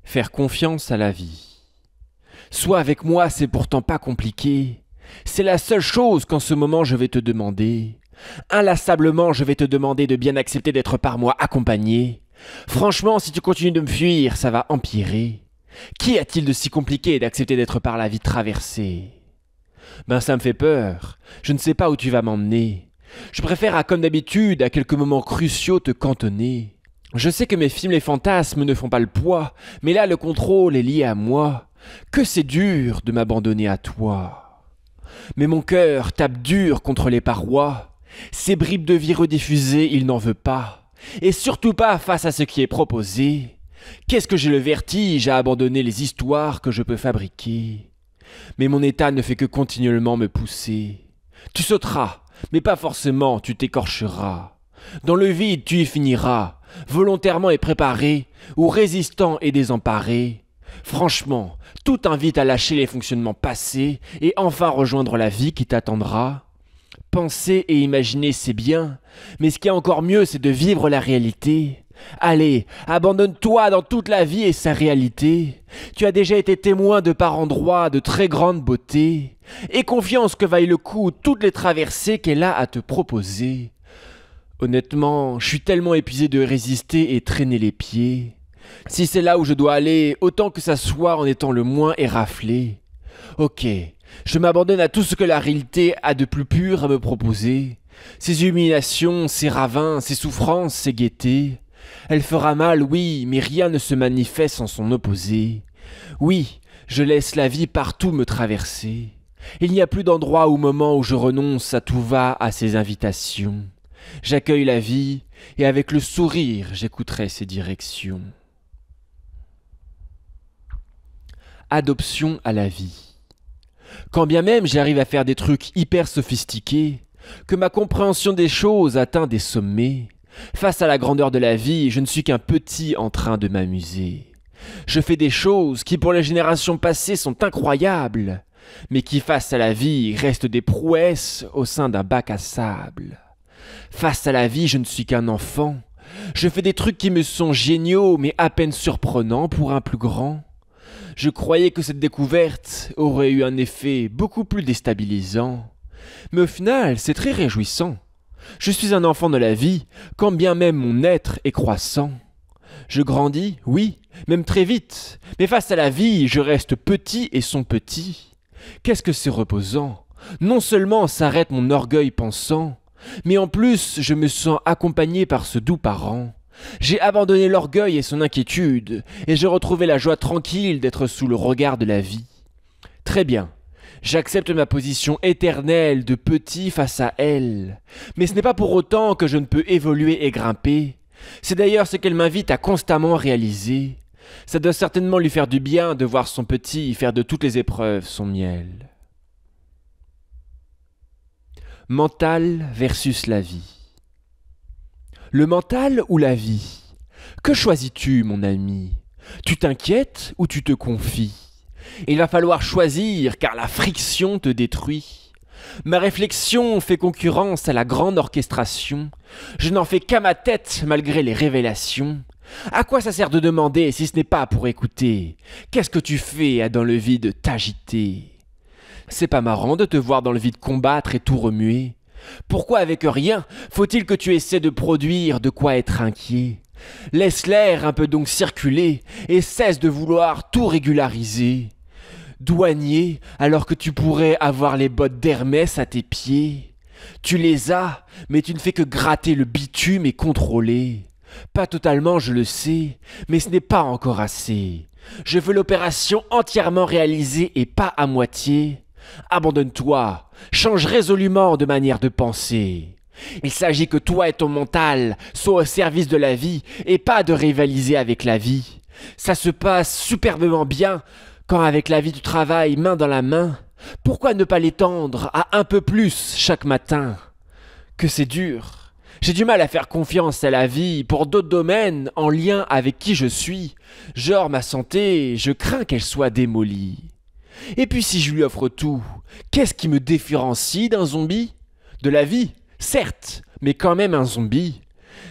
Faire confiance à la vie. Sois avec moi, c'est pourtant pas compliqué. C'est la seule chose qu'en ce moment je vais te demander. Inlassablement, je vais te demander de bien accepter d'être par moi accompagné. Franchement, si tu continues de me fuir, ça va empirer. Qu'y a-t-il de si compliqué d'accepter d'être par la vie traversée? Ben ça me fait peur. Je ne sais pas où tu vas m'emmener. Je préfère, comme d'habitude, à quelques moments cruciaux te cantonner. Je sais que mes films les fantasmes ne font pas le poids, mais là le contrôle est lié à moi. Que c'est dur de m'abandonner à toi. Mais mon cœur tape dur contre les parois. Ces bribes de vie rediffusées, il n'en veut pas. Et surtout pas face à ce qui est proposé. Qu'est-ce que j'ai le vertige à abandonner les histoires que je peux fabriquer. Mais mon état ne fait que continuellement me pousser. Tu sauteras, mais pas forcément, tu t'écorcheras. Dans le vide, tu y finiras, volontairement et préparé, ou résistant et désemparé. Franchement, tout invite à lâcher les fonctionnements passés et enfin rejoindre la vie qui t'attendra. Penser et imaginer, c'est bien, mais ce qui est encore mieux, c'est de vivre la réalité. Allez, abandonne-toi dans toute la vie et sa réalité. Tu as déjà été témoin de par endroits de très grande beauté. Aie confiance que vaille le coup toutes les traversées qu'elle a à te proposer. Honnêtement, je suis tellement épuisé de résister et traîner les pieds. Si c'est là où je dois aller, autant que ça soit en étant le moins éraflé. Ok, je m'abandonne à tout ce que la réalité a de plus pur à me proposer. Ses humiliations, ses ravins, ses souffrances, ses gaietés. Elle fera mal, oui, mais rien ne se manifeste en son opposé. Oui, je laisse la vie partout me traverser. Il n'y a plus d'endroit ou moment où je renonce à tout va à ses invitations. J'accueille la vie, et avec le sourire, j'écouterai ses directions. Adoption à la vie. Quand bien même j'arrive à faire des trucs hyper sophistiqués, que ma compréhension des choses atteint des sommets, face à la grandeur de la vie, je ne suis qu'un petit en train de m'amuser. Je fais des choses qui pour les générations passées sont incroyables, mais qui face à la vie restent des prouesses au sein d'un bac à sable. Face à la vie, je ne suis qu'un enfant. Je fais des trucs qui me sont géniaux, mais à peine surprenants pour un plus grand. Je croyais que cette découverte aurait eu un effet beaucoup plus déstabilisant. Mais au final, c'est très réjouissant. Je suis un enfant de la vie, quand bien même mon être est croissant. Je grandis, oui, même très vite, mais face à la vie, je reste petit et son petit. Qu'est-ce que c'est reposant? Non seulement s'arrête mon orgueil pensant, mais en plus, je me sens accompagné par ce doux parent. J'ai abandonné l'orgueil et son inquiétude, et j'ai retrouvé la joie tranquille d'être sous le regard de la vie. Très bien, j'accepte ma position éternelle de petit face à elle, mais ce n'est pas pour autant que je ne peux évoluer et grimper. C'est d'ailleurs ce qu'elle m'invite à constamment réaliser. Ça doit certainement lui faire du bien de voir son petit faire de toutes les épreuves son miel. Mental versus la vie. Le mental ou la vie? Que choisis-tu, mon ami? Tu t'inquiètes ou tu te confies? Il va falloir choisir car la friction te détruit. Ma réflexion fait concurrence à la grande orchestration. Je n'en fais qu'à ma tête malgré les révélations. À quoi ça sert de demander si ce n'est pas pour écouter? Qu'est-ce que tu fais à dans le vide t'agiter? C'est pas marrant de te voir dans le vide combattre et tout remuer. Pourquoi avec rien faut-il que tu essaies de produire de quoi être inquiet? Laisse l'air un peu donc circuler et cesse de vouloir tout régulariser. Douanier, alors que tu pourrais avoir les bottes d'Hermès à tes pieds. Tu les as, mais tu ne fais que gratter le bitume et contrôler. Pas totalement, je le sais, mais ce n'est pas encore assez. Je veux l'opération entièrement réalisée et pas à moitié. Abandonne-toi, change résolument de manière de penser. Il s'agit que toi et ton mental soient au service de la vie et pas de rivaliser avec la vie. Ça se passe superbement bien quand avec la vie tu travailles main dans la main. Pourquoi ne pas l'étendre à un peu plus chaque matin? Que c'est dur. J'ai du mal à faire confiance à la vie pour d'autres domaines en lien avec qui je suis. Genre ma santé, je crains qu'elle soit démolie. Et puis si je lui offre tout, qu'est-ce qui me différencie d'un zombie? De la vie, certes, mais quand même un zombie.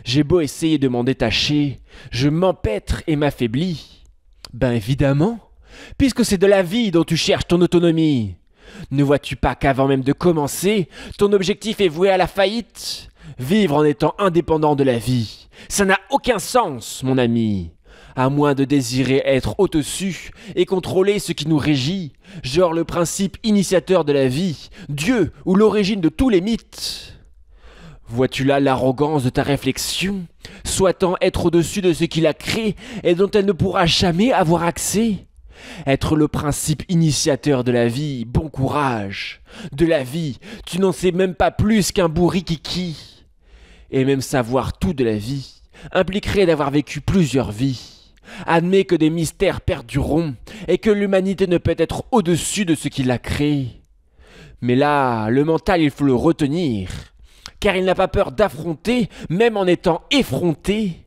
J'ai beau essayer de m'en détacher, je m'empêtre et m'affaiblis. Ben évidemment, puisque c'est de la vie dont tu cherches ton autonomie. Ne vois-tu pas qu'avant même de commencer, ton objectif est voué à la faillite? Vivre en étant indépendant de la vie, ça n'a aucun sens, mon ami. À moins de désirer être au-dessus et contrôler ce qui nous régit, genre le principe initiateur de la vie, Dieu ou l'origine de tous les mythes. Vois-tu là l'arrogance de ta réflexion, souhaitant être au-dessus de ce qu'il a créé et dont elle ne pourra jamais avoir accès? Être le principe initiateur de la vie, bon courage. De la vie, tu n'en sais même pas plus qu'un bourrikiki. Et même savoir tout de la vie impliquerait d'avoir vécu plusieurs vies. Admets que des mystères perdureront et que l'humanité ne peut être au-dessus de ce qu'il a créé. Mais là, le mental, il faut le retenir, car il n'a pas peur d'affronter, même en étant effronté.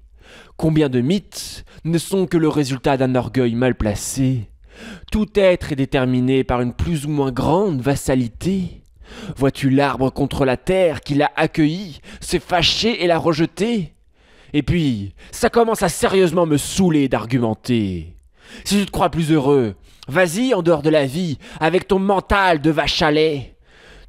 Combien de mythes ne sont que le résultat d'un orgueil mal placé? Tout être est déterminé par une plus ou moins grande vassalité. Vois-tu l'arbre contre la terre qui l'a accueilli, se fâcher et l'a rejeté? Et puis, ça commence à sérieusement me saouler d'argumenter. Si tu te crois plus heureux, vas-y en dehors de la vie, avec ton mental de vache à lait.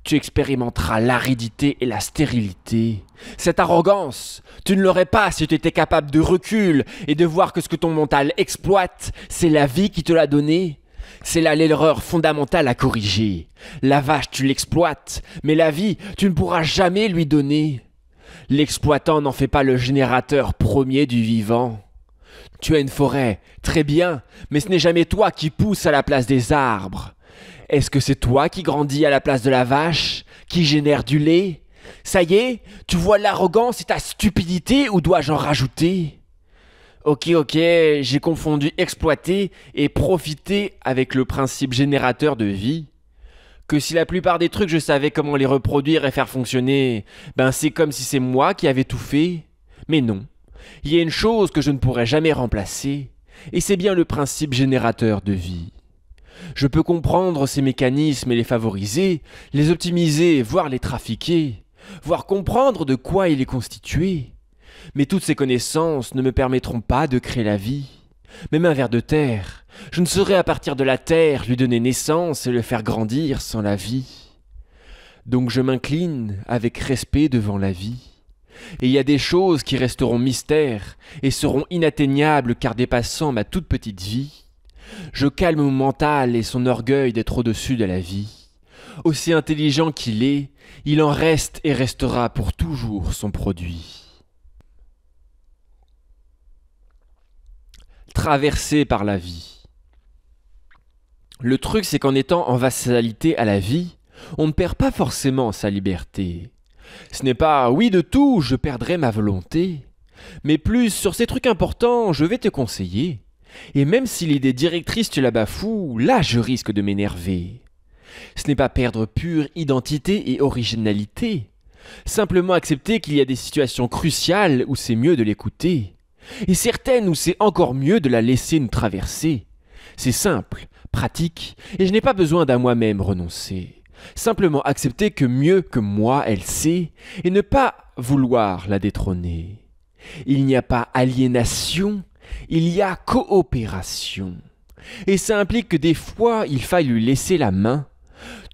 Tu expérimenteras l'aridité et la stérilité. Cette arrogance, tu ne l'aurais pas si tu étais capable de recul et de voir que ce que ton mental exploite, c'est la vie qui te l'a donné. C'est là l'erreur fondamentale à corriger. La vache, tu l'exploites, mais la vie, tu ne pourras jamais lui donner. L'exploitant n'en fait pas le générateur premier du vivant. Tu as une forêt, très bien, mais ce n'est jamais toi qui pousse à la place des arbres. Est-ce que c'est toi qui grandis à la place de la vache, qui génère du lait? Ça y est, tu vois l'arrogance et ta stupidité, ou dois-je en rajouter? Ok, j'ai confondu exploiter et profiter avec le principe générateur de vie. Que si la plupart des trucs je savais comment les reproduire et faire fonctionner, ben c'est comme si c'est moi qui avais tout fait. Mais non, il y a une chose que je ne pourrai jamais remplacer, et c'est bien le principe générateur de vie. Je peux comprendre ces mécanismes et les favoriser, les optimiser, voire les trafiquer, voire comprendre de quoi il est constitué. Mais toutes ces connaissances ne me permettront pas de créer la vie. Même un ver de terre, je ne saurais à partir de la terre lui donner naissance et le faire grandir sans la vie. Donc je m'incline avec respect devant la vie. Et il y a des choses qui resteront mystères et seront inatteignables car dépassant ma toute petite vie. Je calme mon mental et son orgueil d'être au-dessus de la vie. Aussi intelligent qu'il est, il en reste et restera pour toujours son produit. Traversé par la vie. Le truc, c'est qu'en étant en vassalité à la vie, on ne perd pas forcément sa liberté. Ce n'est pas « oui de tout, je perdrai ma volonté », mais plus sur ces trucs importants, je vais te conseiller. Et même si l'idée directrice tu la bafoues, là je risque de m'énerver. Ce n'est pas perdre pure identité et originalité. Simplement accepter qu'il y a des situations cruciales où c'est mieux de l'écouter. Et certaines où c'est encore mieux de la laisser nous traverser. C'est simple, pratique, et je n'ai pas besoin d'à moi-même renoncer. Simplement accepter que mieux que moi elle sait, et ne pas vouloir la détrôner. Il n'y a pas aliénation, il y a coopération. Et ça implique que des fois, il faille lui laisser la main.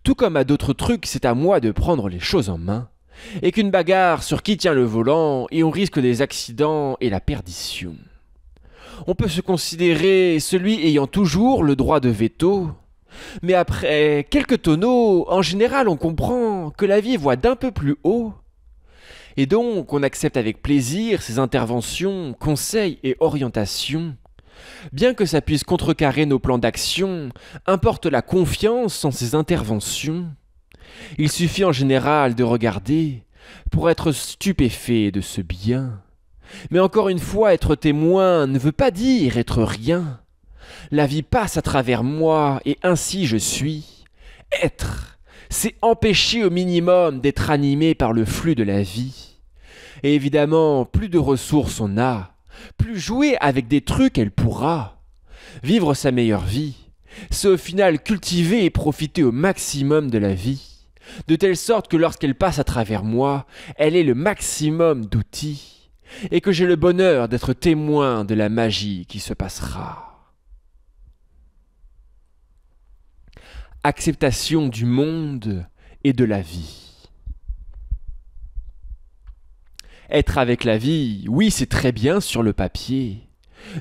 Tout comme à d'autres trucs, c'est à moi de prendre les choses en main. Et qu'une bagarre sur qui tient le volant, et on risque des accidents et la perdition. On peut se considérer celui ayant toujours le droit de veto. Mais après quelques tonneaux, en général, on comprend que la vie voit d'un peu plus haut. Et donc, on accepte avec plaisir ses interventions, conseils et orientations. Bien que ça puisse contrecarrer nos plans d'action, importe la confiance en ces interventions. Il suffit en général de regarder pour être stupéfait de ce bien. Mais encore une fois, être témoin ne veut pas dire être rien. La vie passe à travers moi et ainsi je suis. Être, c'est empêcher au minimum d'être animé par le flux de la vie. Et évidemment, plus de ressources on a, plus jouer avec des trucs elle pourra. Vivre sa meilleure vie, c'est au final cultiver et profiter au maximum de la vie. De telle sorte que lorsqu'elle passe à travers moi, elle ait le maximum d'outils, et que j'ai le bonheur d'être témoin de la magie qui se passera. acceptation du monde et de la vie. Être avec la vie, oui, c'est très bien sur le papier,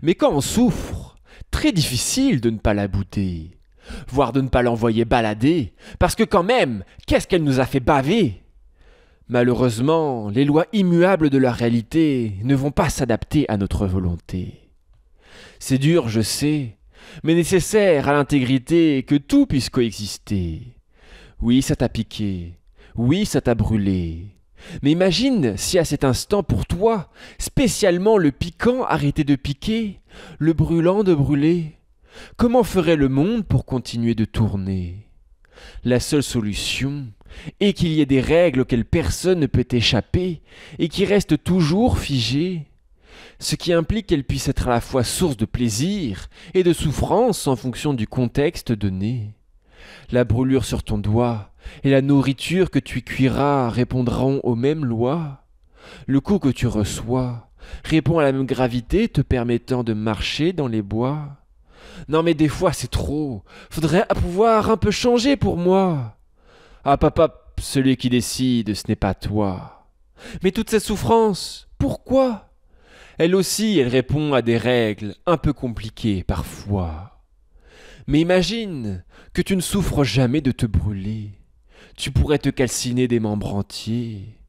mais quand on souffre, très difficile de ne pas la bouder, voire de ne pas l'envoyer balader, parce que quand même, qu'est-ce qu'elle nous a fait baver ? Malheureusement, les lois immuables de la réalité ne vont pas s'adapter à notre volonté. C'est dur, je sais, mais nécessaire à l'intégrité que tout puisse coexister. Oui, ça t'a piqué, oui, ça t'a brûlé. Mais imagine si à cet instant pour toi, spécialement le piquant arrêtait de piquer, le brûlant de brûler. Comment ferait le monde pour continuer de tourner ? La seule solution est qu'il y ait des règles auxquelles personne ne peut échapper et qui restent toujours figées, ce qui implique qu'elles puissent être à la fois source de plaisir et de souffrance en fonction du contexte donné. La brûlure sur ton doigt et la nourriture que tu y cuiras répondront aux mêmes lois. Le coup que tu reçois répond à la même gravité te permettant de marcher dans les bois. Non mais des fois c'est trop, faudrait pouvoir un peu changer pour moi. Ah papa, celui qui décide, ce n'est pas toi. Mais toute cette souffrance, pourquoi ? Elle aussi, elle répond à des règles un peu compliquées parfois. Mais imagine que tu ne souffres jamais de te brûler. Tu pourrais te calciner des membres entiers.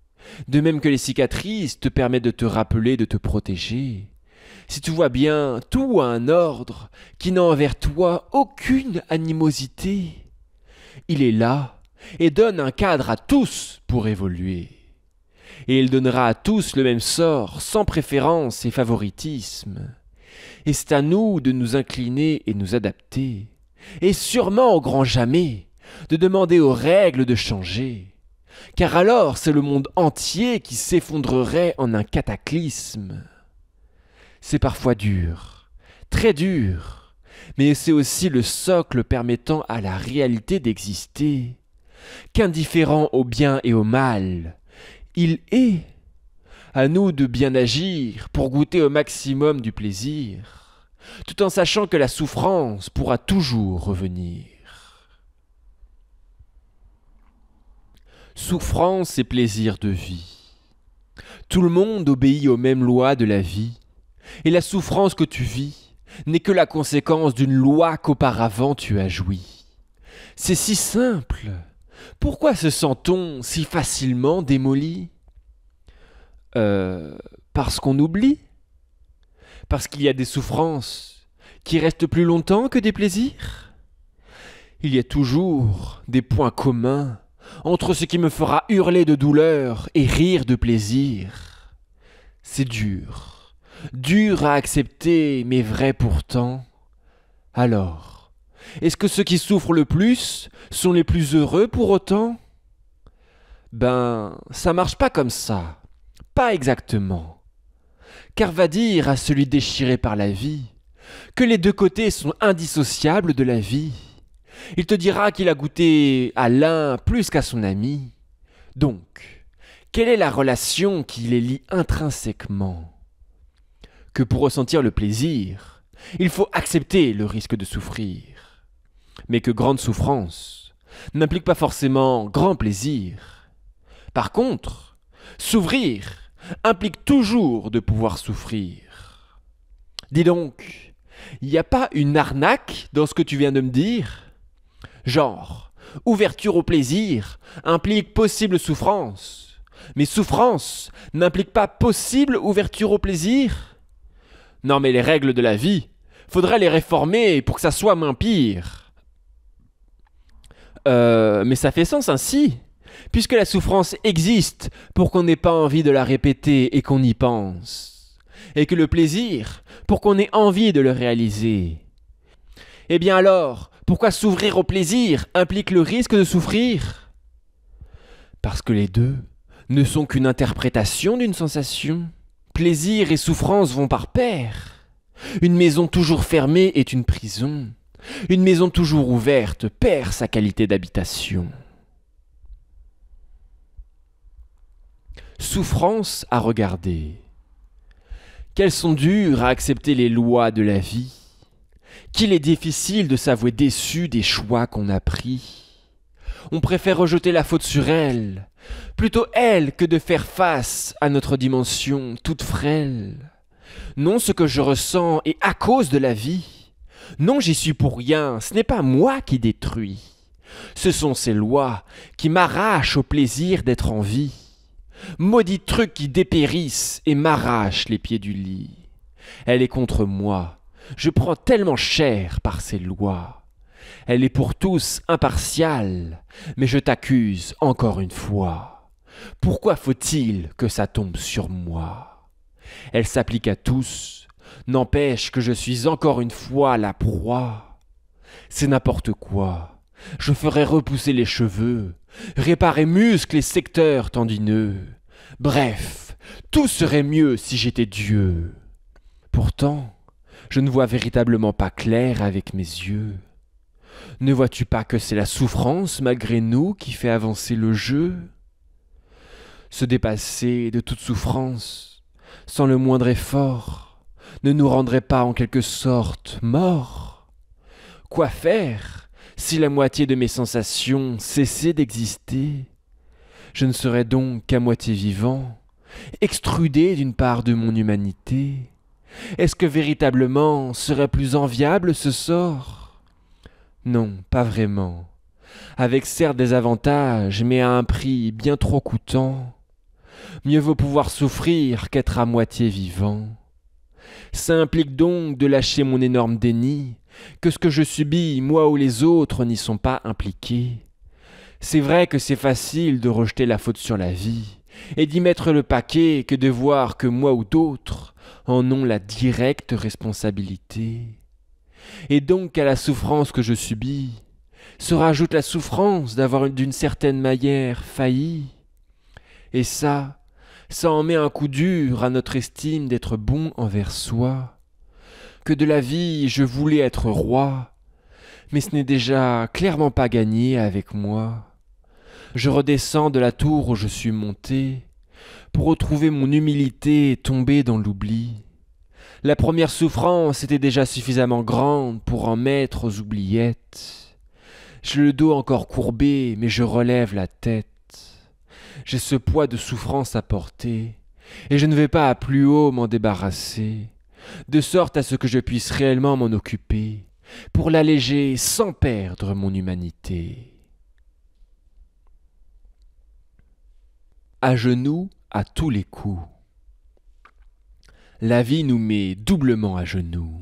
De même que les cicatrices te permettent de te rappeler de te protéger. Si tu vois bien, tout a un ordre qui n'a envers toi aucune animosité. Il est là et donne un cadre à tous pour évoluer. Et il donnera à tous le même sort, sans préférence et favoritisme. Et c'est à nous de nous incliner et nous adapter, et sûrement au grand jamais, de demander aux règles de changer. Car alors c'est le monde entier qui s'effondrerait en un cataclysme. C'est parfois dur, très dur, mais c'est aussi le socle permettant à la réalité d'exister. Qu'indifférent au bien et au mal, il est. À nous de bien agir pour goûter au maximum du plaisir, tout en sachant que la souffrance pourra toujours revenir. Souffrance et plaisir de vie. Tout le monde obéit aux mêmes lois de la vie, et la souffrance que tu vis n'est que la conséquence d'une loi qu'auparavant tu as joui. C'est si simple. Pourquoi se sent-on si facilement démoli ? Parce qu'on oublie ? Parce qu'il y a des souffrances qui restent plus longtemps que des plaisirs ? Il y a toujours des points communs entre ce qui me fera hurler de douleur et rire de plaisir. C'est dur, dur à accepter, mais vrai pourtant. Alors, est-ce que ceux qui souffrent le plus sont les plus heureux pour autant ? Ben, ça marche pas comme ça. Pas exactement. Car va dire à celui déchiré par la vie que les deux côtés sont indissociables de la vie. Il te dira qu'il a goûté à l'un plus qu'à son ami. Donc, quelle est la relation qui les lie intrinsèquement ? Que pour ressentir le plaisir, il faut accepter le risque de souffrir. Mais que grande souffrance n'implique pas forcément grand plaisir. Par contre, s'ouvrir implique toujours de pouvoir souffrir. Dis donc, il n'y a pas une arnaque dans ce que tu viens de me dire ? Genre, ouverture au plaisir implique possible souffrance, mais souffrance n'implique pas possible ouverture au plaisir ? Non mais les règles de la vie, faudrait les réformer pour que ça soit moins pire. Mais ça fait sens ainsi. Puisque la souffrance existe pour qu'on n'ait pas envie de la répéter et qu'on y pense, et que le plaisir pour qu'on ait envie de le réaliser. Eh bien alors, pourquoi s'ouvrir au plaisir implique le risque de souffrir ? Parce que les deux ne sont qu'une interprétation d'une sensation. Plaisir et souffrance vont par pair. Une maison toujours fermée est une prison. Une maison toujours ouverte perd sa qualité d'habitation. Souffrance à regarder. Qu'elles sont dures à accepter les lois de la vie. qu'il est difficile de s'avouer déçu des choix qu'on a pris. On préfère rejeter la faute sur elle, plutôt elle que de faire face à notre dimension toute frêle. Non, ce que je ressens est à cause de la vie. Non, j'y suis pour rien, ce n'est pas moi qui détruis. Ce sont ces lois qui m'arrachent au plaisir d'être en vie. Maudits trucs qui dépérissent et m'arrachent les pieds du lit. Elle est contre moi, je prends tellement cher par ces lois. Elle est pour tous impartiale, mais je t'accuse encore une fois. Pourquoi faut-il que ça tombe sur moi? Elle s'applique à tous, n'empêche que je suis encore une fois la proie. C'est n'importe quoi, je ferai repousser les cheveux, réparer muscles et secteurs tendineux. Bref, tout serait mieux si j'étais Dieu. Pourtant, je ne vois véritablement pas clair avec mes yeux. Ne vois-tu pas que c'est la souffrance malgré nous qui fait avancer le jeu? Se dépasser de toute souffrance, sans le moindre effort, ne nous rendrait pas en quelque sorte morts? Quoi faire si la moitié de mes sensations cessait d'exister? Je ne serais donc qu'à moitié vivant, extrudé d'une part de mon humanité. Est-ce que véritablement serait plus enviable ce sort? Non, pas vraiment. Avec certes des avantages, mais à un prix bien trop coûtant. Mieux vaut pouvoir souffrir qu'être à moitié vivant. Ça implique donc de lâcher mon énorme déni, que ce que je subis, moi ou les autres, n'y sont pas impliqués. C'est vrai que c'est facile de rejeter la faute sur la vie, et d'y mettre le paquet que de voir que moi ou d'autres en ont la directe responsabilité. Et donc à la souffrance que je subis, se rajoute la souffrance d'avoir d'une certaine manière failli. Et ça en met un coup dur à notre estime d'être bon envers soi. Que de la vie je voulais être roi, mais ce n'est déjà clairement pas gagné avec moi. Je redescends de la tour où je suis monté, pour retrouver mon humilité tombée dans l'oubli. La première souffrance était déjà suffisamment grande pour en mettre aux oubliettes. J'ai le dos encore courbé, mais je relève la tête. J'ai ce poids de souffrance à porter, et je ne vais pas à plus haut m'en débarrasser, de sorte à ce que je puisse réellement m'en occuper, pour l'alléger sans perdre mon humanité. À genoux à tous les coups. La vie nous met doublement à genoux.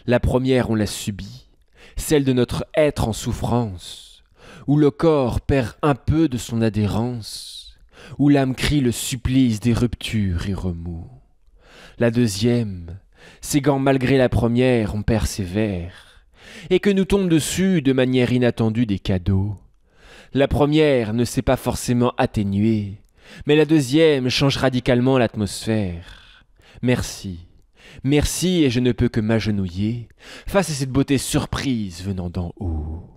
La première, on l'a subie, celle de notre être en souffrance, où le corps perd un peu de son adhérence, où l'âme crie le supplice des ruptures et remous. La deuxième, c'est quand malgré la première on persévère, et que nous tombent dessus de manière inattendue des cadeaux. La première ne s'est pas forcément atténuée, mais la deuxième change radicalement l'atmosphère. Merci, merci et je ne peux que m'agenouiller face à cette beauté surprise venant d'en haut.